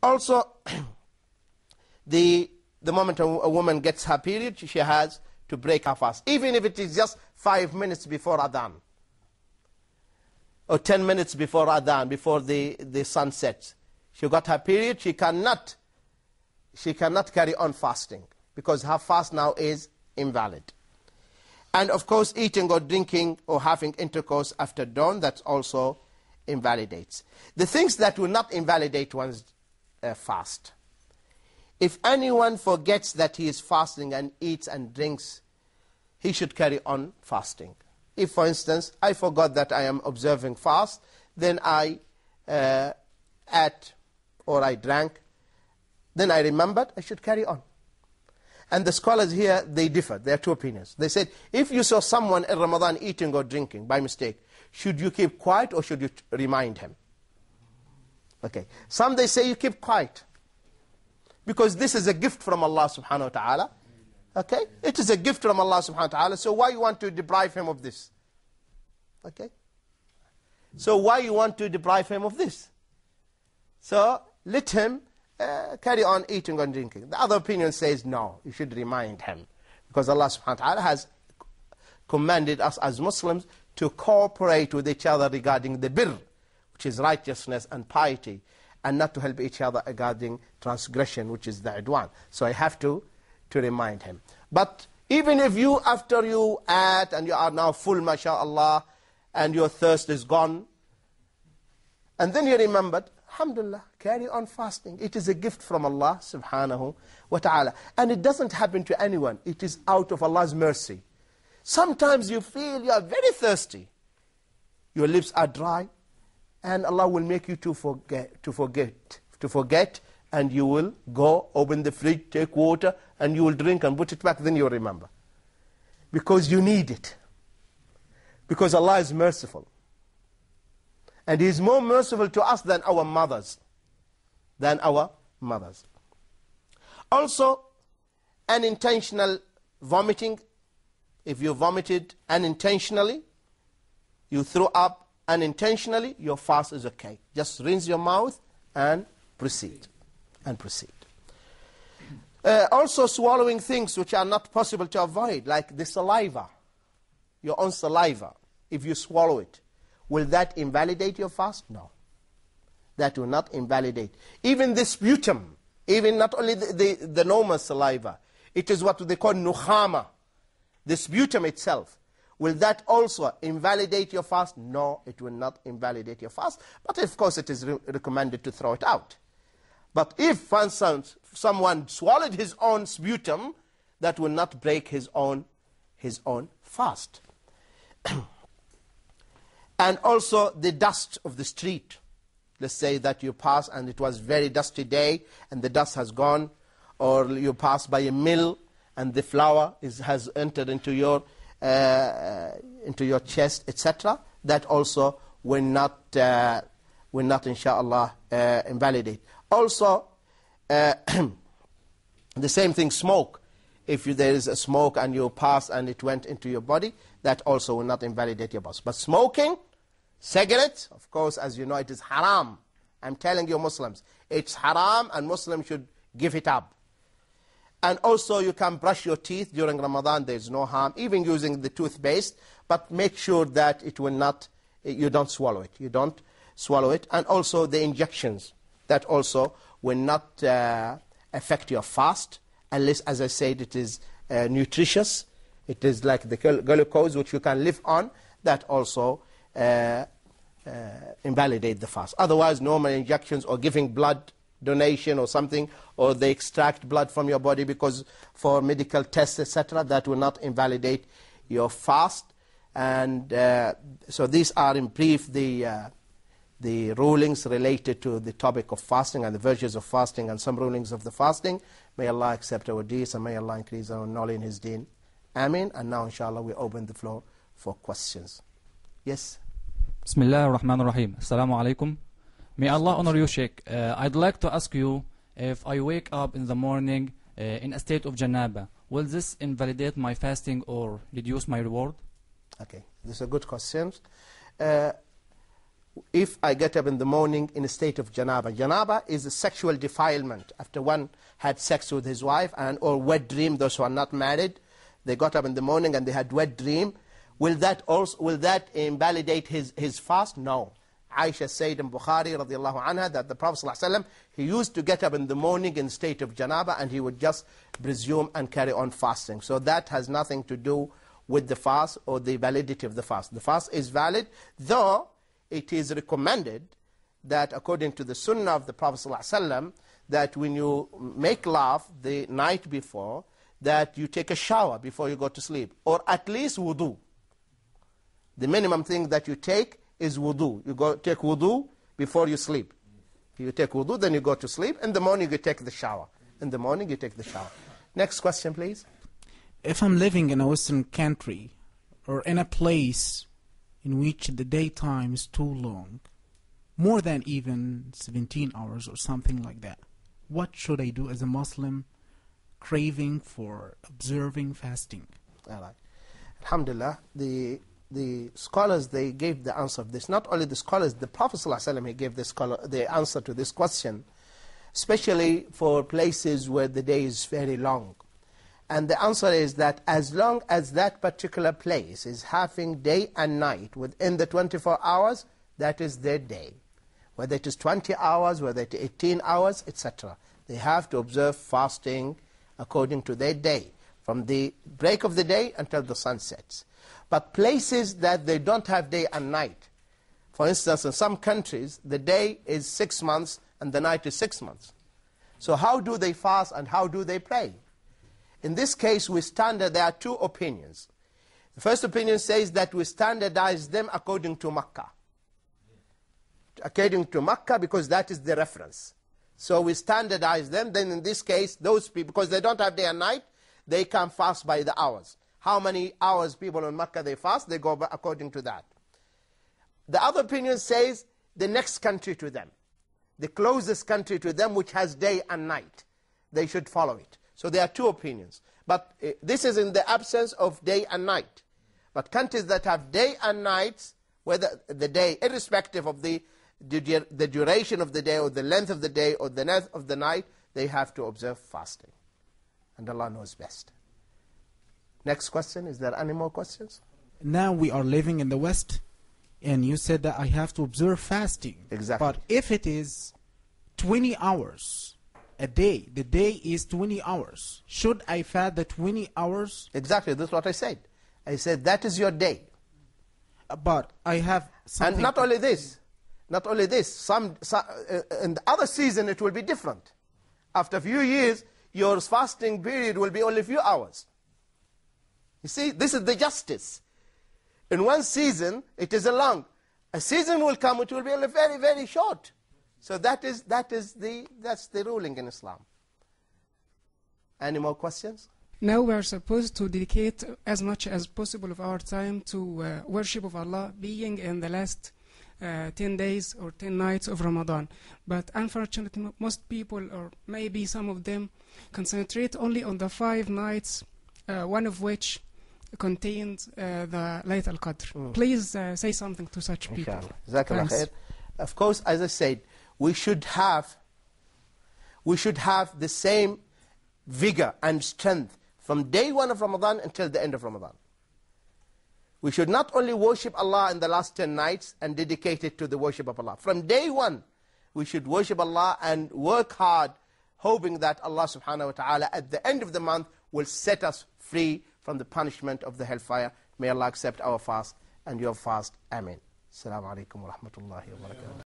Also, the moment a woman gets her period, she has to break her fast, even if it is just 5 minutes before Adhan, or 10 minutes before Adhan, before the sun sets. She got her period, she cannot carry on fasting, because her fast now is invalid. And of course, eating or drinking or having intercourse after dawn, that also invalidates. The things that will not invalidate one's fast. If anyone forgets that he is fasting and eats and drinks, he should carry on fasting. If, for instance, I forgot that I am observing fast, then I ate or I drank, then I remembered, I should carry on. And the scholars here, they differ. There are two opinions. They said, if you saw someone in Ramadan eating or drinking by mistake, should you keep quiet or should you remind him? Okay. Some they say you keep quiet, because this is a gift from Allah subhanahu wa ta'ala. Okay? It is a gift from Allah subhanahu wa ta'ala, so why you want to deprive him of this? Okay? So why you want to deprive him of this? So let him carry on eating and drinking. The other opinion says no, you should remind him, because Allah subhanahu wa ta'ala has commanded us as Muslims to cooperate with each other regarding the birr, which is righteousness and piety, and not to help each other regarding transgression, which is the idwan. So I have to remind him. But even if you, after you ate and you are now full, mashallah, and your thirst is gone, and then you remembered, alhamdulillah, carry on fasting. It is a gift from Allah subhanahu wa ta'ala. And it doesn't happen to anyone. It is out of Allah's mercy. Sometimes you feel you are very thirsty. Your lips are dry, and Allah will make you to forget, and you will go, open the fridge, take water, and you will drink and put it back, then you will remember. Because you need it. Because Allah is merciful. And He is more merciful to us than our mothers. Also, unintentional vomiting. If you vomited unintentionally, you threw up unintentionally, your fast is okay. Just rinse your mouth and proceed. Also swallowing things which are not possible to avoid, like the saliva, your own saliva. If you swallow it, will that invalidate your fast? No. That will not invalidate. Even the sputum, even not only the normal saliva, it is what they call nukhama, the sputum itself. Will that also invalidate your fast? No, it will not invalidate your fast. But of course it is recommended to throw it out. But if, for instance, someone swallowed his own sputum, that will not break his own fast. And also the dust of the street. Let's say that you pass and it was very dusty day and the dust has gone, or you pass by a mill and the flour has entered into your chest, etc. That also will not inshallah invalidate. Also, the same thing, smoke. If there is a smoke and you pass and it went into your body, that also will not invalidate your fast. But smoking, cigarettes, of course, as you know, it is haram. I'm telling you Muslims, it's haram and Muslims should give it up. And also you can brush your teeth during Ramadan, there is no harm, even using the toothpaste, but make sure that it will not, you don't swallow it. You don't swallow it. And also the injections, that also will not affect your fast, unless, as I said, it is nutritious. It is like the glucose which you can live on, that also invalidate the fast. Otherwise, normal injections or giving blood donation or something, or they extract blood from your body because for medical tests, etc., that will not invalidate your fast. And so these are in brief the rulings related to the topic of fasting and the virtues of fasting and some rulings of the fasting. May Allah accept our deeds and may Allah increase our knowledge in His deen. Ameen. And now inshallah we open the floor for questions. Yes? Bismillah ar-Rahman ar-Rahim. Assalamu alaikum. May Allah honor you, Sheikh. I'd like to ask you, if I wake up in the morning in a state of janaba, will this invalidate my fasting or reduce my reward? Okay, this is a good question. if I get up in the morning in a state of janaba. Janaba is a sexual defilement. After one had sex with his wife or wet dream, those who are not married, they got up in the morning and they had wet dream. Will that invalidate his fast? No. Aisha said in Bukhari radiallahu anha that the Prophet ﷺ, he used to get up in the morning in state of janaba and he would just resume and carry on fasting. So that has nothing to do with the fast or the validity of the fast. The fast is valid, though it is recommended that according to the sunnah of the Prophet ﷺ, that when you make love the night before, that you take a shower before you go to sleep, or at least wudu. The minimum thing that you take is wudu. You take wudu before you sleep. You take wudu, then you go to sleep. In the morning you take the shower. In the morning you take the shower. Next question, please. If I'm living in a Western country or in a place in which the daytime is too long, more than even 17 hours or something like that, what should I do as a Muslim craving for observing fasting? All right. Alhamdulillah, the scholars, they gave the answer of this. Not only the scholars, the Prophet ﷺ, he gave the answer to this question, especially for places where the day is very long. And the answer is that as long as that particular place is having day and night within the 24 hours, that is their day. Whether it is 20 hours, whether it is 18 hours, etc. They have to observe fasting according to their day, from the break of the day until the sun sets. But places that they don't have day and night, for instance, in some countries, the day is 6 months and the night is 6 months. So how do they fast and how do they pray? In this case, there are two opinions. The first opinion says that we standardize them according to Makkah. According to Makkah, because that is the reference. So we standardize them. Then in this case, those people, because they don't have day and night, they can fast by the hours. How many hours people in Makkah they fast, they go according to that. The other opinion says the next country to them, the closest country to them which has day and night, they should follow it. So there are two opinions. But this is in the absence of day and night. But countries that have day and nights, whether the day, irrespective of the duration of the day or the length of the day or the length of the night, they have to observe fasting. And Allah knows best. Next question. Is there any more questions? Now we are living in the West, and you said that I have to observe fasting. Exactly. But if it is 20 hours a day, the day is 20 hours, should I fast the 20 hours? Exactly, that's what I said. I said that is your day. But I have something... And not only this, in the other season it will be different. After a few years, your fasting period will be only a few hours. You see, this is the justice. In one season, it is a long. A season will come, it will be only very, very short. So that's the ruling in Islam. Any more questions? Now we are supposed to dedicate as much as possible of our time to worship of Allah, being in the last 10 days or 10 nights of Ramadan. But unfortunately, most people, or maybe some of them, concentrate only on the 5 nights, one of which contains the Laylat al-Qadr. Please say something to such people. Jazakallah khair. Of course, as I said, we should have the same vigor and strength from day 1 of Ramadan until the end of Ramadan. We should not only worship Allah in the last 10 nights and dedicate it to the worship of Allah. From day 1, we should worship Allah and work hard, hoping that Allah subhanahu wa ta'ala at the end of the month will set us free from the punishment of the hellfire. May Allah accept our fast and your fast. Amen. Assalamu alaikum wa rahmatullahi wa barakatuh.